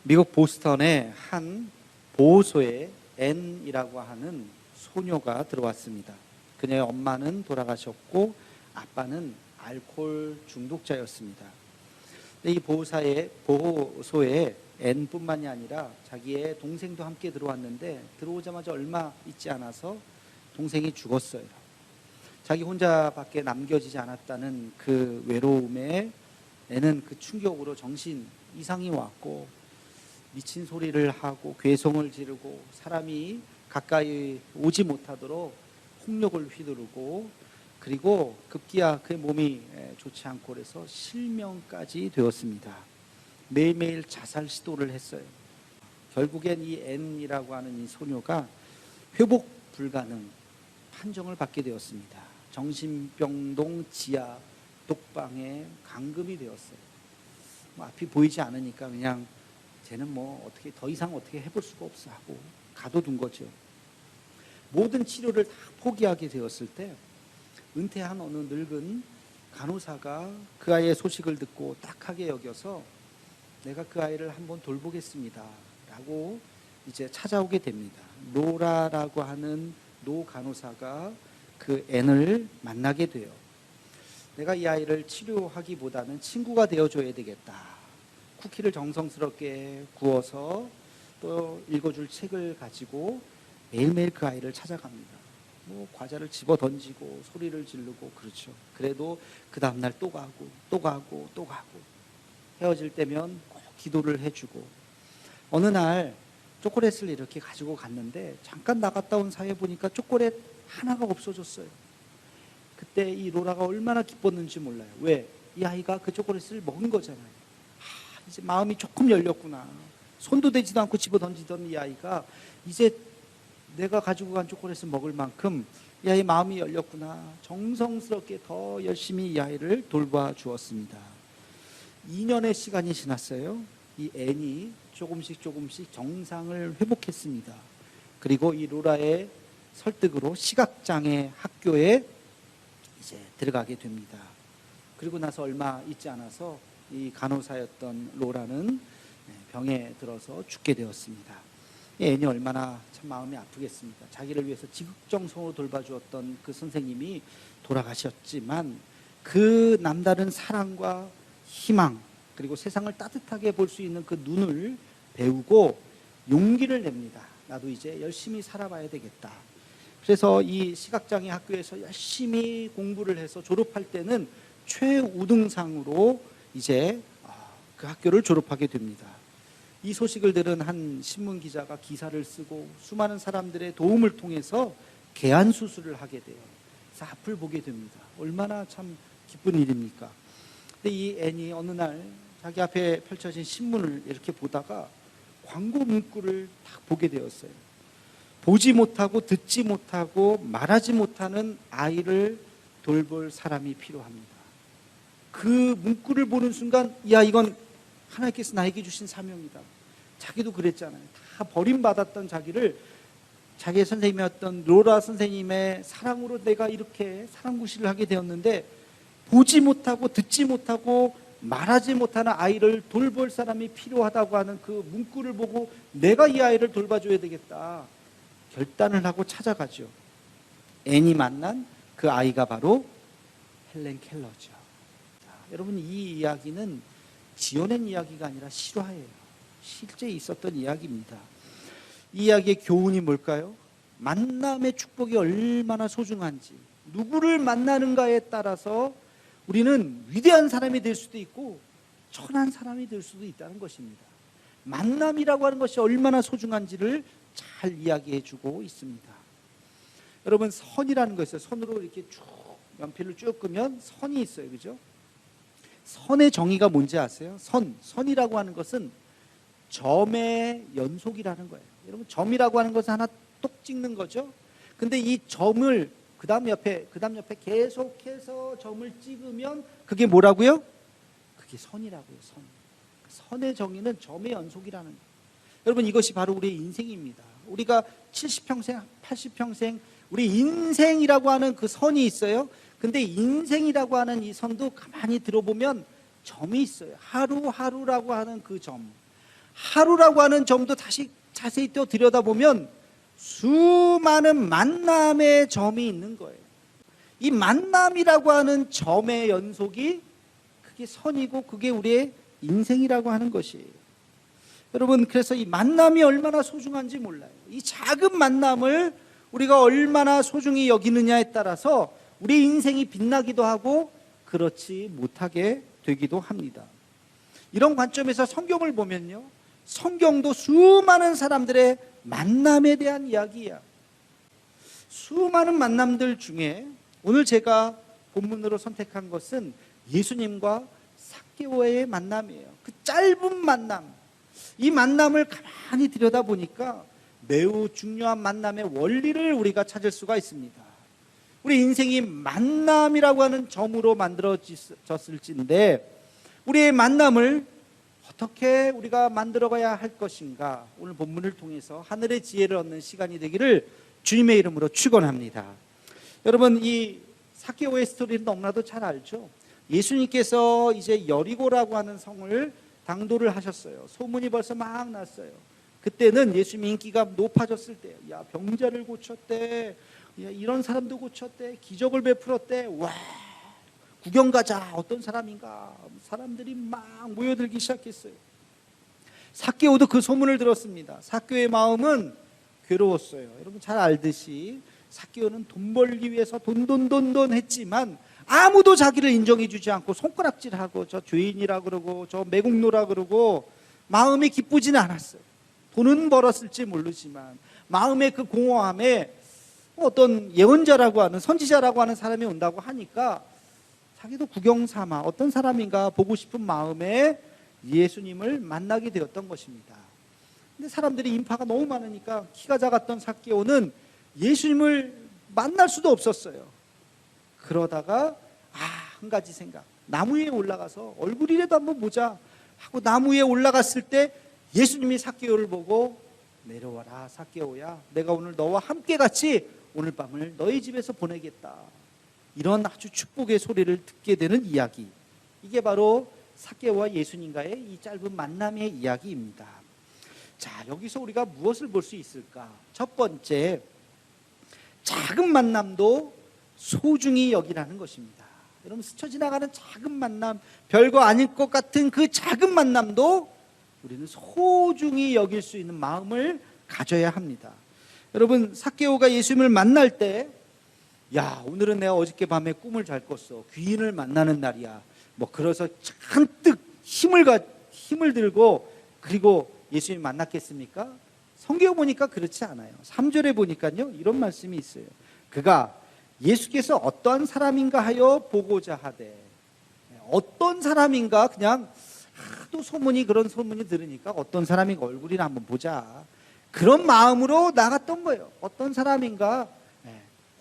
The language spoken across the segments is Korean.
미국 보스턴의 한 보호소에 앤이라고 하는 소녀가 들어왔습니다. 그녀의 엄마는 돌아가셨고 아빠는 알코올 중독자였습니다. 이 보호소에 앤뿐만이 아니라 자기의 동생도 함께 들어왔는데 들어오자마자 얼마 있지 않아서 동생이 죽었어요. 자기 혼자밖에 남겨지지 않았다는 그 외로움에 앤은 그 충격으로 정신 이상이 왔고 미친 소리를 하고 괴성을 지르고 사람이 가까이 오지 못하도록 폭력을 휘두르고 그리고 급기야 그의 몸이 좋지 않고 그래서 실명까지 되었습니다. 매일매일 자살 시도를 했어요. 결국엔 이 앤이라고 하는 이 소녀가 회복 불가능 판정을 받게 되었습니다. 정신병동 지하 독방에 감금이 되었어요. 앞이 보이지 않으니까 그냥 쟤는 어떻게 더 이상 어떻게 해볼 수가 없어 하고 가둬둔 거죠. 모든 치료를 다 포기하게 되었을 때 은퇴한 어느 늙은 간호사가 그 아이의 소식을 듣고 딱하게 여겨서 내가 그 아이를 한번 돌보겠습니다 라고 이제 찾아오게 됩니다. 로라라고 하는 노 간호사가 그 앤을 만나게 돼요. 내가 이 아이를 치료하기보다는 친구가 되어줘야 되겠다. 쿠키를 정성스럽게 구워서 또 읽어줄 책을 가지고 매일매일 그 아이를 찾아갑니다. 과자를 집어 던지고 소리를 지르고 그렇죠. 그래도 그 다음날 또 가고 또 가고 또 가고 헤어질 때면 꼭 기도를 해주고 어느 날 초콜릿을 이렇게 가지고 갔는데 잠깐 나갔다 온 사이에 보니까 초콜릿 하나가 없어졌어요. 그때 이 로라가 얼마나 기뻤는지 몰라요. 왜? 이 아이가 그 초콜릿을 먹은 거잖아요. 이제 마음이 조금 열렸구나. 손도 대지도 않고 집어 던지던 이 아이가 이제 내가 가지고 간 초콜릿을 먹을 만큼 이 아이의 마음이 열렸구나. 정성스럽게 더 열심히 이 아이를 돌봐 주었습니다. 2년의 시간이 지났어요. 이 앤이 조금씩 정상을 회복했습니다. 그리고 이 로라의 설득으로 시각장애 학교에 이제 들어가게 됩니다. 그리고 나서 얼마 있지 않아서 이 간호사였던 로라는 병에 들어서 죽게 되었습니다. 앤이 얼마나 참 마음이 아프겠습니까? 자기를 위해서 지극정성으로 돌봐주었던 그 선생님이 돌아가셨지만 그 남다른 사랑과 희망 그리고 세상을 따뜻하게 볼 수 있는 그 눈을 배우고 용기를 냅니다. 나도 이제 열심히 살아봐야 되겠다. 그래서 이 시각장애 학교에서 열심히 공부를 해서 졸업할 때는 최우등상으로 이제 그 학교를 졸업하게 됩니다. 이 소식을 들은 한 신문 기자가 기사를 쓰고 수많은 사람들의 도움을 통해서 개안 수술을 하게 돼요. 그래서 앞을 보게 됩니다. 얼마나 참 기쁜 일입니까? 근데 이 앤이 어느 날 자기 앞에 펼쳐진 신문을 이렇게 보다가 광고 문구를 딱 보게 되었어요. 보지 못하고 듣지 못하고 말하지 못하는 아이를 돌볼 사람이 필요합니다. 그 문구를 보는 순간 야 이건 하나님께서 나에게 주신 사명이다. 자기도 그랬잖아요. 다 버림받았던 자기를 자기의 선생님이었던 로라 선생님의 사랑으로 내가 이렇게 사랑구실을 하게 되었는데 보지 못하고 듣지 못하고 말하지 못하는 아이를 돌볼 사람이 필요하다고 하는 그 문구를 보고 내가 이 아이를 돌봐줘야 되겠다. 결단을 하고 찾아가죠. 앤이 만난 그 아이가 바로 헬렌 켈러죠. 자, 여러분 이 이야기는 지어낸 이야기가 아니라 실화예요. 실제 있었던 이야기입니다. 이 이야기의 교훈이 뭘까요? 만남의 축복이 얼마나 소중한지 누구를 만나는가에 따라서 우리는 위대한 사람이 될 수도 있고 천한 사람이 될 수도 있다는 것입니다. 만남이라고 하는 것이 얼마나 소중한지를 잘 이야기해 주고 있습니다. 여러분 선이라는 거 있어요. 선으로 이렇게 쭉 연필을 쭉 끄면 선이 있어요. 그죠? 선의 정의가 뭔지 아세요? 선이라고 하는 것은 점의 연속이라는 거예요. 여러분 점이라고 하는 것은 하나 똑 찍는 거죠. 근데 이 점을 그 다음 옆에 계속해서 점을 찍으면 그게 뭐라고요? 그게 선이라고요. 선의 정의는 점의 연속이라는 거예요. 여러분 이것이 바로 우리의 인생입니다. 우리가 70평생, 80평생 우리 인생이라고 하는 그 선이 있어요. 근데 인생이라고 하는 이 선도 가만히 들어보면 점이 있어요. 하루하루라고 하는 그 점. 하루라고 하는 점도 다시 자세히 또 들여다보면 수많은 만남의 점이 있는 거예요. 이 만남이라고 하는 점의 연속이 그게 선이고 그게 우리의 인생이라고 하는 것이에요. 여러분, 그래서 이 만남이 얼마나 소중한지 몰라요. 이 작은 만남을 우리가 얼마나 소중히 여기느냐에 따라서 우리 인생이 빛나기도 하고 그렇지 못하게 되기도 합니다. 이런 관점에서 성경을 보면요, 성경도 수많은 사람들의 만남에 대한 이야기야. 수많은 만남들 중에 오늘 제가 본문으로 선택한 것은 예수님과 삭개오의 만남이에요. 그 짧은 만남, 이 만남을 가만히 들여다보니까 매우 중요한 만남의 원리를 우리가 찾을 수가 있습니다. 우리 인생이 만남이라고 하는 점으로 만들어졌을진데 우리의 만남을 어떻게 우리가 만들어가야 할 것인가, 오늘 본문을 통해서 하늘의 지혜를 얻는 시간이 되기를 주님의 이름으로 축원합니다. 여러분, 이 삭개오의 스토리는 너무나도 잘 알죠. 예수님께서 이제 여리고라고 하는 성을 당도를 하셨어요. 소문이 벌써 막 났어요. 그때는 예수님 인기가 높아졌을 때, 야, 병자를 고쳤대, 야, 이런 사람도 고쳤대, 기적을 베풀었대, 와, 구경 가자, 어떤 사람인가, 사람들이 막 모여들기 시작했어요. 삭개오도 그 소문을 들었습니다. 삭개오의 마음은 괴로웠어요. 여러분 잘 알듯이 삭개오는 돈 벌기 위해서 돈 했지만 아무도 자기를 인정해 주지 않고 손가락질하고 저 죄인이라 그러고 저 매국노라 그러고 마음이 기쁘지는 않았어요. 돈은 벌었을지 모르지만 마음의 그 공허함에 어떤 예언자라고 하는, 선지자라고 하는 사람이 온다고 하니까 자기도 구경 삼아 어떤 사람인가 보고 싶은 마음에 예수님을 만나게 되었던 것입니다. 근데 사람들이 인파가 너무 많으니까 키가 작았던 삭개오는 예수님을 만날 수도 없었어요. 그러다가 한 가지 생각, 나무 위에 올라가서 얼굴이라도 한번 보자 하고 나무 위에 올라갔을 때 예수님이 삭개오를 보고 내려와라 삭개오야, 내가 오늘 너와 함께 같이 오늘 밤을 너희 집에서 보내겠다, 이런 아주 축복의 소리를 듣게 되는 이야기, 이게 바로 삭개오와 예수님과의 이 짧은 만남의 이야기입니다. 자, 여기서 우리가 무엇을 볼 수 있을까? 첫 번째, 작은 만남도 소중히 여기라는 것입니다. 여러분, 스쳐 지나가는 작은 만남, 별거 아닐 것 같은 그 작은 만남도 우리는 소중히 여길 수 있는 마음을 가져야 합니다. 여러분, 삭개오가 예수님을 만날 때, 야, 오늘은 내가 어저께 밤에 꿈을 잘 꿨어, 귀인을 만나는 날이야, 뭐 그래서 잔뜩 힘을 들고 그리고 예수님 만났겠습니까? 성경 보니까 그렇지 않아요. 3절에 보니까요, 이런 말씀이 있어요. 그가 예수께서 어떠한 사람인가 하여 보고자 하되, 어떤 사람인가, 그냥 하도 그런 소문이 들으니까 어떤 사람인가 얼굴이나 한번 보자, 그런 마음으로 나갔던 거예요. 어떤 사람인가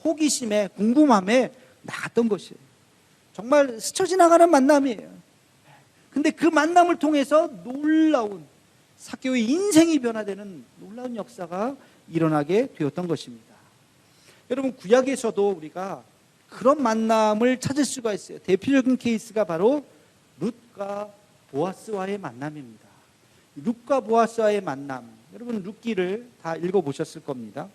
호기심에, 궁금함에 나갔던 것이에요. 정말 스쳐 지나가는 만남이에요. 근데 그 만남을 통해서 놀라운 삭개오의 인생이 변화되는 놀라운 역사가 일어나게 되었던 것입니다. 여러분, 구약에서도 우리가 그런 만남을 찾을 수가 있어요. 대표적인 케이스가 바로 룻과 보아스와의 만남입니다. 룻과 보아스와의 만남, 여러분 룻기를 다 읽어보셨을 겁니다.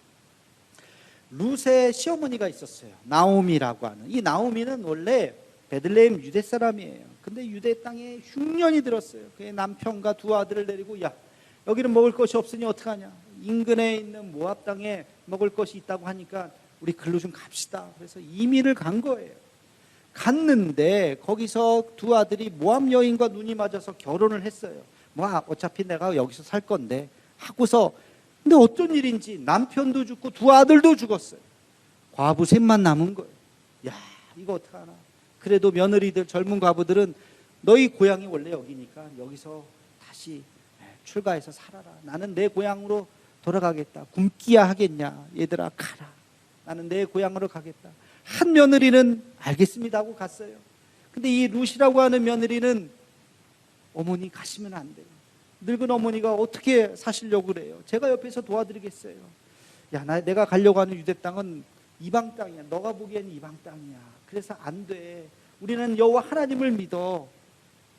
룻의 시어머니가 있었어요. 나오미라고 하는. 이 나오미는 원래 베들레헴 유대 사람이에요. 근데 유대 땅에 흉년이 들었어요. 그의 남편과 두 아들을 데리고, 야, 여기는 먹을 것이 없으니 어떡하냐, 인근에 있는 모압 땅에 먹을 것이 있다고 하니까 우리 글로 좀 갑시다. 그래서 이민을 간 거예요. 갔는데 거기서 두 아들이 모압 여인과 눈이 맞아서 결혼을 했어요. 뭐 어차피 내가 여기서 살 건데 하고서, 근데 어떤 일인지 남편도 죽고 두 아들도 죽었어요. 과부 셋만 남은 거예요. 야, 이거 어떡하나. 그래도 며느리들, 젊은 과부들은 너희 고향이 원래 여기니까 여기서 다시 출가해서 살아라. 나는 내 고향으로 돌아가겠다. 굶기야 하겠냐. 얘들아 가라. 나는 내 고향으로 가겠다. 한 며느리는 알겠습니다 하고 갔어요. 근데 이 룻이라고 하는 며느리는, 어머니 가시면 안 돼요. 늙은 어머니가 어떻게 사시려고 그래요. 제가 옆에서 도와드리겠어요. 야, 내가 가려고 하는 유대 땅은 이방 땅이야. 너가 보기엔 이방 땅이야. 그래서 안 돼. 우리는 여호와 하나님을 믿어.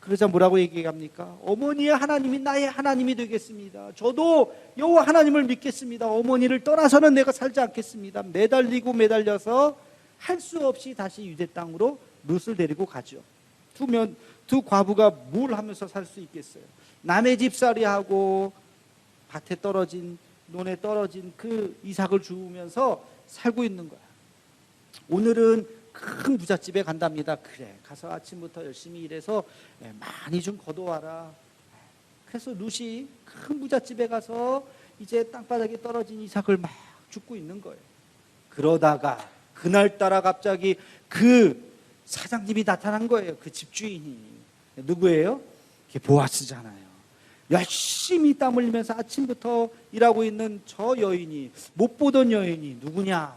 그러자 뭐라고 얘기합니까? 어머니의 하나님이 나의 하나님이 되겠습니다. 저도 여호와 하나님을 믿겠습니다. 어머니를 떠나서는 내가 살지 않겠습니다. 매달리고 매달려서 할 수 없이 다시 유대 땅으로 룻을 데리고 가죠. 두 과부가 뭘 하면서 살 수 있겠어요? 남의 집살이하고 밭에 떨어진, 논에 떨어진 그 이삭을 주우면서 살고 있는 거야. 오늘은 큰 부잣집에 간답니다. 그래, 가서 아침부터 열심히 일해서 많이 좀 거둬와라. 그래서 룻이 큰 부잣집에 가서 이제 땅바닥에 떨어진 이삭을 막 줍고 있는 거예요. 그러다가 그날따라 갑자기 그 사장님이 나타난 거예요. 그 집주인이. 누구예요? 그게 보아스잖아요. 열심히 땀 흘리면서 아침부터 일하고 있는 저 여인이, 못 보던 여인이 누구냐?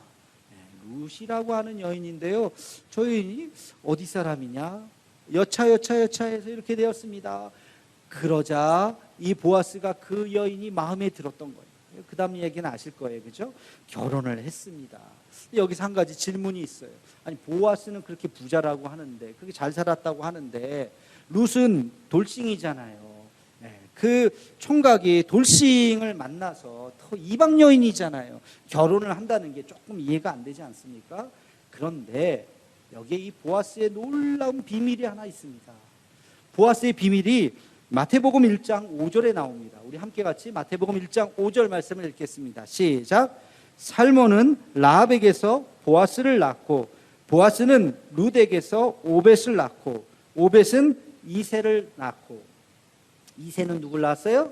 룻이라고 하는 여인인데요. 저 여인이 어디 사람이냐? 여차해서 이렇게 되었습니다. 그러자 이 보아스가 그 여인이 마음에 들었던 거예요. 그 다음 얘기는 아실 거예요. 그죠? 결혼을 했습니다. 여기서 한 가지 질문이 있어요. 아니, 보아스는 그렇게 부자라고 하는데, 그렇게 잘 살았다고 하는데, 룻은 돌싱이잖아요. 그 총각이 돌싱을 만나서 이방 여인이잖아요. 결혼을 한다는 게 조금 이해가 안 되지 않습니까? 그런데 여기에 이 보아스의 놀라운 비밀이 하나 있습니다. 보아스의 비밀이 마태복음 1장 5절에 나옵니다. 우리 함께 같이 마태복음 1장 5절 말씀을 읽겠습니다. 시작. 살몬은 라합에게서 보아스를 낳고, 보아스는 룻에게서 오벳을 낳고, 오벳은 이새를 낳고, 이새는 누굴 낳았어요?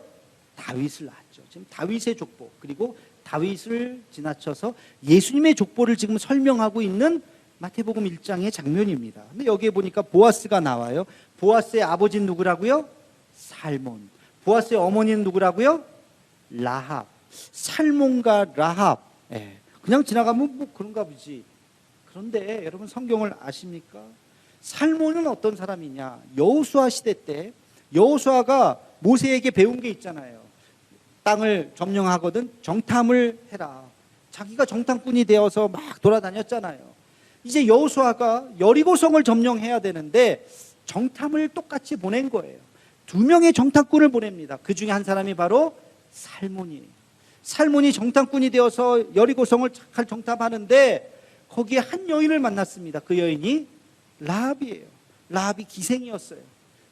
다윗을 낳았죠. 지금 다윗의 족보, 그리고 다윗을 지나쳐서 예수님의 족보를 지금 설명하고 있는 마태복음 1장의 장면입니다. 근데 여기에 보니까 보아스가 나와요. 보아스의 아버지는 누구라고요? 살몬. 보아스의 어머니는 누구라고요? 라합. 살몬과 라합. 그냥 지나가면 뭐 그런가 보지. 그런데 여러분 성경을 아십니까? 살몬은 어떤 사람이냐? 여호수아 시대 때 여호수아가 모세에게 배운 게 있잖아요. 땅을 점령하거든 정탐을 해라. 자기가 정탐꾼이 되어서 막 돌아다녔잖아요. 이제 여호수아가 여리고성을 점령해야 되는데 정탐을 똑같이 보낸 거예요. 2명의 정탐꾼을 보냅니다. 그 중에 한 사람이 바로 살몬이에요. 살몬이 정탐꾼이 되어서 여리고성을 잘 정탐하는데 거기에 한 여인을 만났습니다. 그 여인이 라합이에요. 라합이 기생이었어요.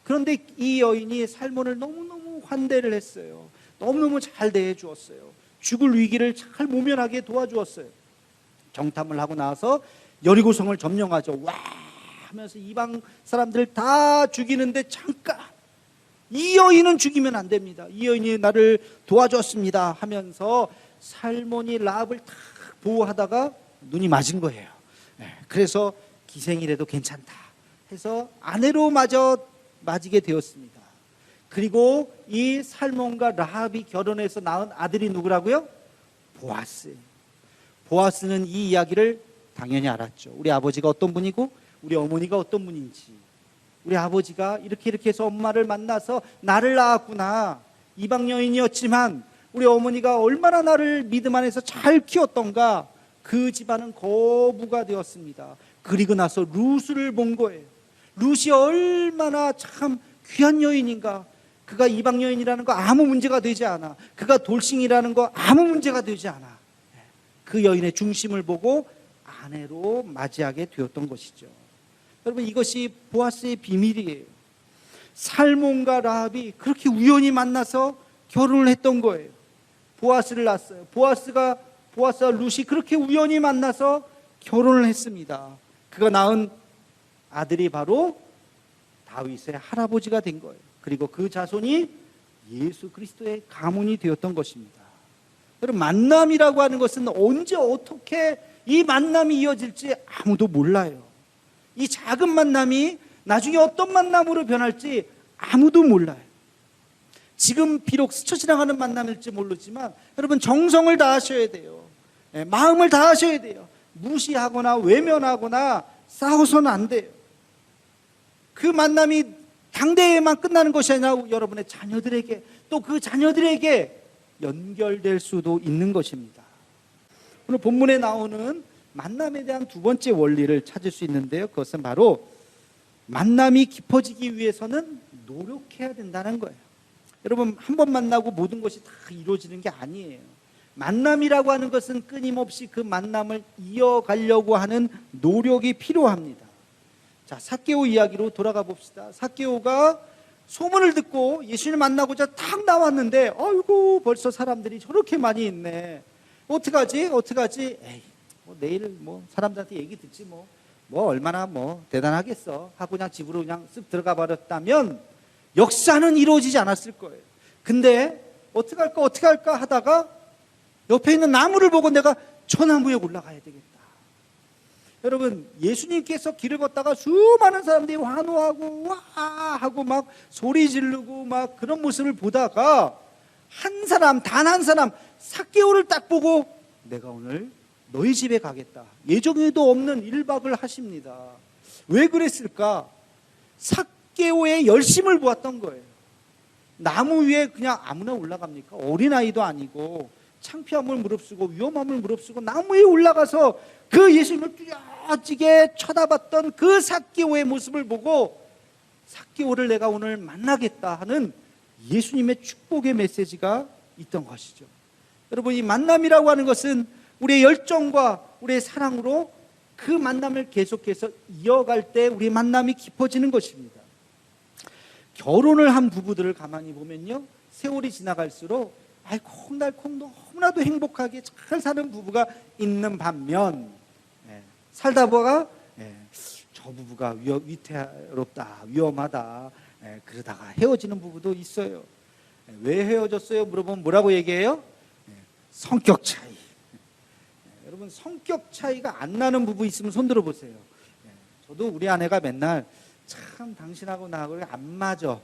그런데 이 여인이 살몬을 너무너무 환대를 했어요. 너무너무 잘 대해주었어요. 죽을 위기를 잘 모면하게 도와주었어요. 정탐을 하고 나서 여리고성을 점령하죠. 와 하면서 이방 사람들 다 죽이는데 잠깐, 이 여인은 죽이면 안 됩니다. 이 여인이 나를 도와줬습니다 하면서 살몬이 라합을 탁 보호하다가 눈이 맞은 거예요. 그래서 기생이라도 괜찮다 해서 아내로 맞이게 되었습니다. 그리고 이 살몬과 라합이 결혼해서 낳은 아들이 누구라고요? 보아스. 보아스는 이 이야기를 당연히 알았죠. 우리 아버지가 어떤 분이고 우리 어머니가 어떤 분인지, 우리 아버지가 이렇게 해서 엄마를 만나서 나를 낳았구나. 이방 여인이었지만 우리 어머니가 얼마나 나를 믿음 안에서 잘 키웠던가. 그 집안은 거부가 되었습니다. 그리고 나서 룻을 본 거예요. 룻이 얼마나 참 귀한 여인인가. 그가 이방 여인이라는 거 아무 문제가 되지 않아. 그가 돌싱이라는 거 아무 문제가 되지 않아. 그 여인의 중심을 보고 아내로 맞이하게 되었던 것이죠. 여러분, 이것이 보아스의 비밀이에요. 살몬과 라합이 그렇게 우연히 만나서 결혼을 했던 거예요. 보아스를 낳았어요. 보아스와 룻이 그렇게 우연히 만나서 결혼을 했습니다. 그가 낳은 아들이 바로 다윗의 할아버지가 된 거예요. 그리고 그 자손이 예수 그리스도의 가문이 되었던 것입니다. 여러분, 만남이라고 하는 것은 언제 어떻게 이 만남이 이어질지 아무도 몰라요. 이 작은 만남이 나중에 어떤 만남으로 변할지 아무도 몰라요. 지금 비록 스쳐 지나가는 만남일지 모르지만 여러분, 정성을 다하셔야 돼요. 마음을 다하셔야 돼요. 무시하거나 외면하거나 싸워서는 안 돼요. 그 만남이 당대에만 끝나는 것이 아니라 여러분의 자녀들에게, 또 그 자녀들에게 연결될 수도 있는 것입니다. 오늘 본문에 나오는 만남에 대한 두 번째 원리를 찾을 수 있는데요. 그것은 바로 만남이 깊어지기 위해서는 노력해야 된다는 거예요. 여러분, 한 번 만나고 모든 것이 다 이루어지는 게 아니에요. 만남이라고 하는 것은 끊임없이 그 만남을 이어가려고 하는 노력이 필요합니다. 자, 삭개오 이야기로 돌아가 봅시다. 삭개오가 소문을 듣고 예수님을 만나고자 탁 나왔는데, 아이고, 벌써 사람들이 저렇게 많이 있네. 어떡하지? 에이, 내일 사람들한테 얘기 듣지 얼마나 대단하겠어 하고 그냥 집으로 그냥 쓱 들어가 버렸다면 역사는 이루어지지 않았을 거예요. 근데 어떻게 할까 하다가 옆에 있는 나무를 보고 내가 저 나무에 올라가야 되겠다. 여러분, 예수님께서 길을 걷다가 수많은 사람들이 환호하고 와 하고 막 소리 지르고 막 그런 모습을 보다가 한 사람, 단 한 사람, 삭개오를 딱 보고 내가 오늘 너희 집에 가겠다. 예정에도 없는 1박을 하십니다. 왜 그랬을까? 삭개오의 열심을 보았던 거예요. 나무 위에 그냥 아무나 올라갑니까? 어린아이도 아니고 창피함을 무릅쓰고 위험함을 무릅쓰고 나무에 올라가서 그 예수님을 뚜렷하게 쳐다봤던 그 삭개오의 모습을 보고 삭개오를 내가 오늘 만나겠다 하는 예수님의 축복의 메시지가 있던 것이죠. 여러분, 이 만남이라고 하는 것은 우리의 열정과 우리의 사랑으로 그 만남을 계속해서 이어갈 때 우리의 만남이 깊어지는 것입니다. 결혼을 한 부부들을 가만히 보면요, 세월이 지나갈수록 알콩달콩 너무나도 행복하게 잘 사는 부부가 있는 반면 살다 보다가 저 부부가 위태롭다, 위험하다, 그러다가 헤어지는 부부도 있어요. 왜 헤어졌어요? 물어보면 뭐라고 얘기해요? 성격 차이. 여러분, 성격 차이가 안 나는 부부 있으면 손 들어보세요. 저도 우리 아내가 맨날 참 당신하고 나하고 안 맞아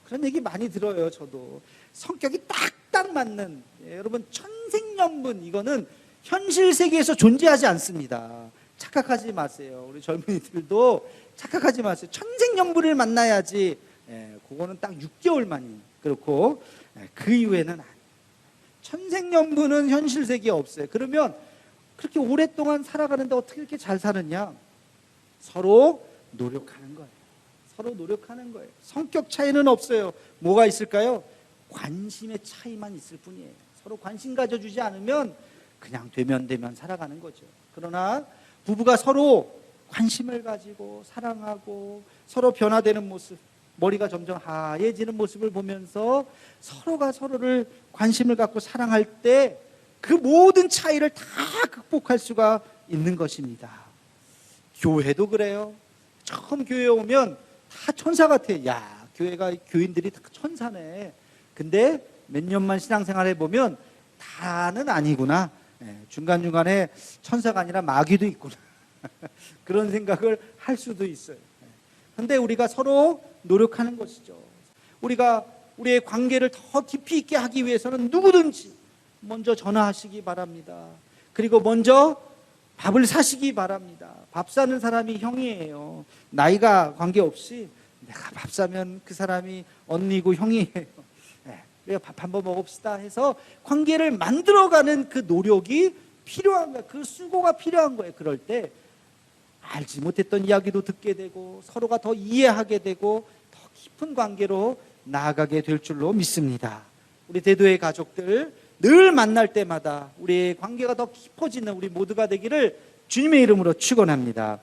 그런 얘기 많이 들어요. 저도 성격이 딱딱 맞는, 여러분, 천생연분, 이거는 현실 세계에서 존재하지 않습니다. 착각하지 마세요. 우리 젊은이들도 착각하지 마세요. 천생연분을 만나야지. 그거는 딱 6개월만이 그렇고 그 이후에는 아니에요. 천생연분은 현실 세계에 없어요. 그러면 그렇게 오랫동안 살아가는데 어떻게 이렇게 잘 사느냐? 서로 노력하는 거예요. 서로 노력하는 거예요. 성격 차이는 없어요. 뭐가 있을까요? 관심의 차이만 있을 뿐이에요. 서로 관심 가져주지 않으면 그냥 되면 살아가는 거죠. 그러나 부부가 서로 관심을 가지고 사랑하고 서로 변화되는 모습, 머리가 점점 하얘지는 모습을 보면서 서로가 서로를 관심을 갖고 사랑할 때 그 모든 차이를 다 극복할 수가 있는 것입니다. 교회도 그래요. 처음 교회에 오면 다 천사 같아. 야, 교인들이 다 천사네. 근데 몇 년만 신앙생활 해보면 다는 아니구나. 중간중간에 천사가 아니라 마귀도 있구나. 그런 생각을 할 수도 있어요. 근데 우리가 서로 노력하는 것이죠. 우리가 우리의 관계를 더 깊이 있게 하기 위해서는 누구든지 먼저 전화하시기 바랍니다. 그리고 먼저 밥을 사시기 바랍니다. 밥 사는 사람이 형이에요. 나이가 관계없이 내가 밥 사면 그 사람이 언니고 형이에요. 우리가 밥 한번 먹읍시다 해서 관계를 만들어가는 그 노력이 필요한 거예요. 그 수고가 필요한 거예요. 그럴 때 알지 못했던 이야기도 듣게 되고 서로가 더 이해하게 되고 더 깊은 관계로 나아가게 될 줄로 믿습니다. 우리 대도의 가족들 늘 만날 때마다 우리의 관계가 더 깊어지는 우리 모두가 되기를 주님의 이름으로 축원합니다.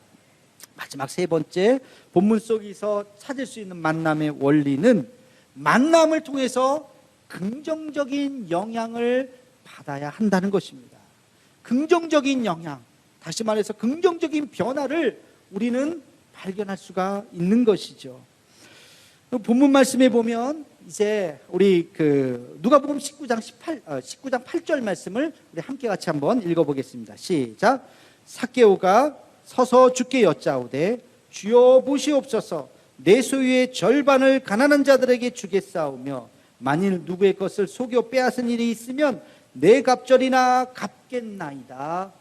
마지막 세 번째, 본문 속에서 찾을 수 있는 만남의 원리는 만남을 통해서 긍정적인 영향을 받아야 한다는 것입니다. 긍정적인 영향, 다시 말해서 긍정적인 변화를 우리는 발견할 수가 있는 것이죠. 본문 말씀에 보면 이제 우리 누가복음 19장 8절 말씀을 우리 함께 같이 한번 읽어보겠습니다. 시작. 삭개오가 서서 주께 여짜오되 주여 보시옵소서, 내 소유의 절반을 가난한 자들에게 주겠사오며 만일 누구의 것을 속여 빼앗은 일이 있으면 내 갑절이나 갚겠나이다.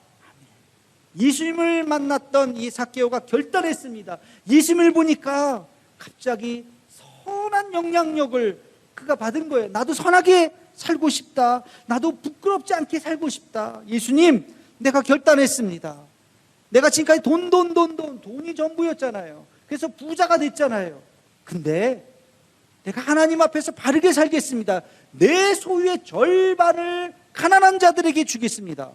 예수님을 만났던 이 삭개오가 결단했습니다. 예수님을 보니까 갑자기 선한 영향력을 그가 받은 거예요. 나도 선하게 살고 싶다. 나도 부끄럽지 않게 살고 싶다. 예수님, 내가 결단했습니다. 내가 지금까지 돈이 전부였잖아요. 그래서 부자가 됐잖아요. 근데 내가 하나님 앞에서 바르게 살겠습니다. 내 소유의 절반을 가난한 자들에게 주겠습니다.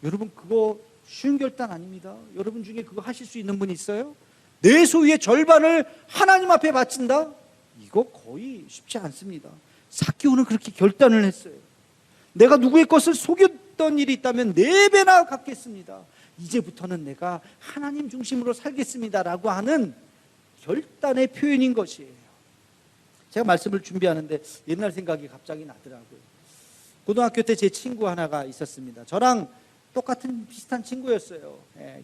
여러분, 그거 쉬운 결단 아닙니다. 여러분 중에 그거 하실 수 있는 분 있어요? 내 소유의 절반을 하나님 앞에 바친다? 이거 거의 쉽지 않습니다. 삭개오는 그렇게 결단을 했어요. 내가 누구의 것을 속였던 일이 있다면 4배나 갚겠습니다. 이제부터는 내가 하나님 중심으로 살겠습니다라고 하는 결단의 표현인 것이에요. 제가 말씀을 준비하는데 옛날 생각이 갑자기 나더라고요. 고등학교 때 제 친구 하나가 있었습니다. 저랑 똑같은 비슷한 친구였어요.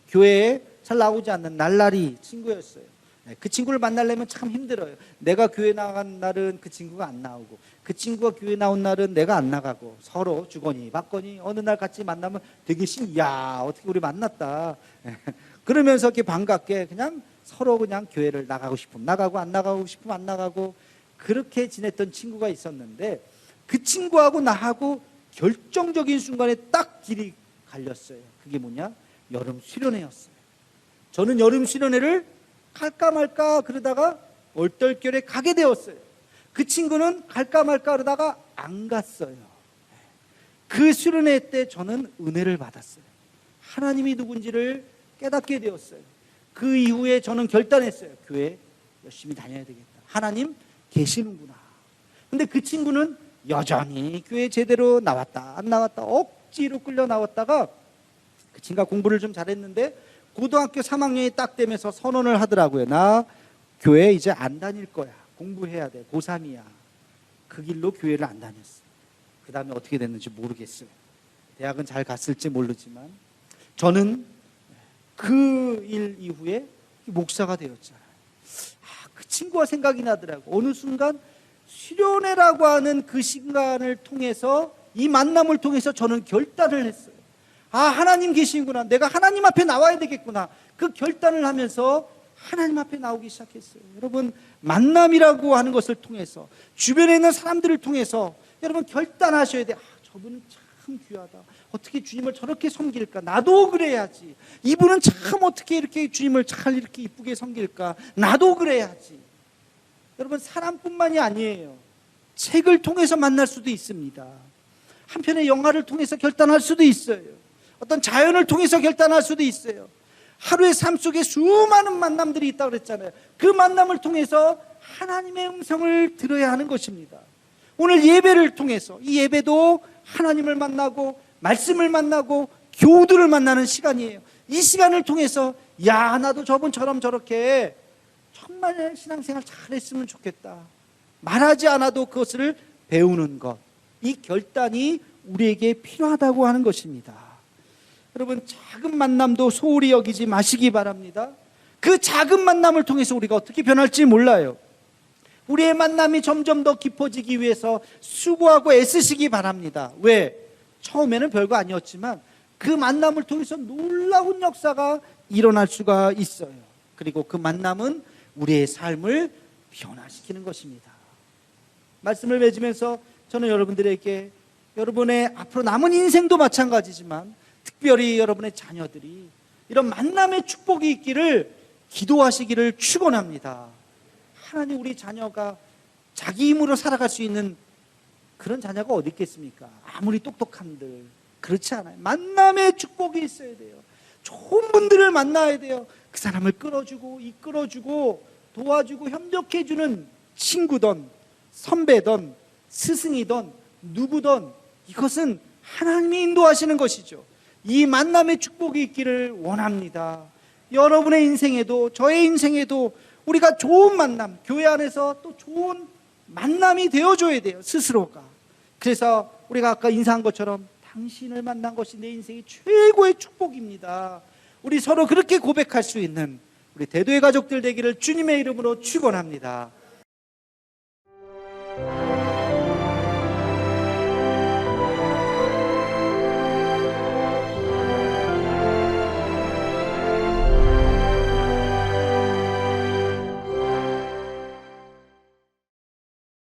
교회에 잘 나오지 않는 날라리 친구였어요. 그 친구를 만나려면 참 힘들어요. 내가 교회 나간 날은 그 친구가 안 나오고, 그 친구가 교회 나온 날은 내가 안 나가고, 서로 주거니 받거니 어느 날 같이 만나면 되게 야, 어떻게 우리 만났다. 그러면서 이렇게 반갑게 그냥 서로 그냥 교회를 나가고 싶으면 나가고 안 나가고 싶으면 안 나가고 그렇게 지냈던 친구가 있었는데, 그 친구하고 나하고 결정적인 순간에 딱 길이 갈렸어요. 그게 뭐냐? 여름 수련회였어요. 저는 여름 수련회를 갈까 말까 그러다가 얼떨결에 가게 되었어요. 그 친구는 갈까 말까 그러다가 안 갔어요. 그 수련회 때 저는 은혜를 받았어요. 하나님이 누군지를 깨닫게 되었어요. 그 이후에 저는 결단했어요. 교회 열심히 다녀야 되겠다. 하나님 계시는구나. 근데 그 친구는 여전히 교회 제대로 나왔다 안 나왔다 억지로 끌려 나왔다가, 그 친구가 공부를 좀 잘했는데 고등학교 3학년이 딱 되면서 선언을 하더라고요. 나 교회 이제 안 다닐 거야. 공부해야 돼. 고3이야. 그 길로 교회를 안 다녔어요. 그 다음에 어떻게 됐는지 모르겠어요. 대학은 잘 갔을지 모르지만 저는 그 일 이후에 목사가 되었잖아요. 그 친구가 생각이 나더라고요. 어느 순간 수련회라고 하는 그 시간을 통해서, 이 만남을 통해서 저는 결단을 했어요. 하나님 계시는구나. 내가 하나님 앞에 나와야 되겠구나. 그 결단을 하면서 하나님 앞에 나오기 시작했어요. 여러분, 만남이라고 하는 것을 통해서, 주변에 있는 사람들을 통해서 여러분 결단하셔야 돼요. 저분은 참 귀하다. 어떻게 주님을 저렇게 섬길까? 나도 그래야지. 이분은 참 어떻게 이렇게 주님을 잘 이렇게 이쁘게 섬길까? 나도 그래야지. 여러분, 사람뿐만이 아니에요. 책을 통해서 만날 수도 있습니다. 한편의 영화를 통해서 결단할 수도 있어요. 어떤 자연을 통해서 결단할 수도 있어요. 하루의 삶 속에 수많은 만남들이 있다고 그랬잖아요. 그 만남을 통해서 하나님의 음성을 들어야 하는 것입니다. 오늘 예배를 통해서, 이 예배도 하나님을 만나고 말씀을 만나고 교우들을 만나는 시간이에요. 이 시간을 통해서 나도 저분처럼 저렇게 정말 신앙생활 잘했으면 좋겠다. 말하지 않아도 그것을 배우는 것, 이 결단이 우리에게 필요하다고 하는 것입니다. 여러분, 작은 만남도 소홀히 여기지 마시기 바랍니다. 그 작은 만남을 통해서 우리가 어떻게 변할지 몰라요. 우리의 만남이 점점 더 깊어지기 위해서 수고하고 애쓰시기 바랍니다. 왜? 처음에는 별거 아니었지만 그 만남을 통해서 놀라운 역사가 일어날 수가 있어요. 그리고 그 만남은 우리의 삶을 변화시키는 것입니다. 말씀을 맺으면서 저는 여러분들에게, 여러분의 앞으로 남은 인생도 마찬가지지만 특별히 여러분의 자녀들이 이런 만남의 축복이 있기를 기도하시기를 축원합니다. 하나님, 우리 자녀가 자기 힘으로 살아갈 수 있는 그런 자녀가 어디 있겠습니까? 아무리 똑똑한들 그렇지 않아요. 만남의 축복이 있어야 돼요. 좋은 분들을 만나야 돼요. 그 사람을 끌어주고 이끌어주고 도와주고 협력해주는 친구든 선배든 스승이든 누구든, 이것은 하나님이 인도하시는 것이죠. 이 만남의 축복이 있기를 원합니다. 여러분의 인생에도 저의 인생에도 우리가 좋은 만남, 교회 안에서 또 좋은 만남이 되어줘야 돼요, 스스로가. 그래서 우리가 아까 인사한 것처럼 당신을 만난 것이 내 인생의 최고의 축복입니다. 우리 서로 그렇게 고백할 수 있는 우리 대도의 가족들 되기를 주님의 이름으로 축원합니다.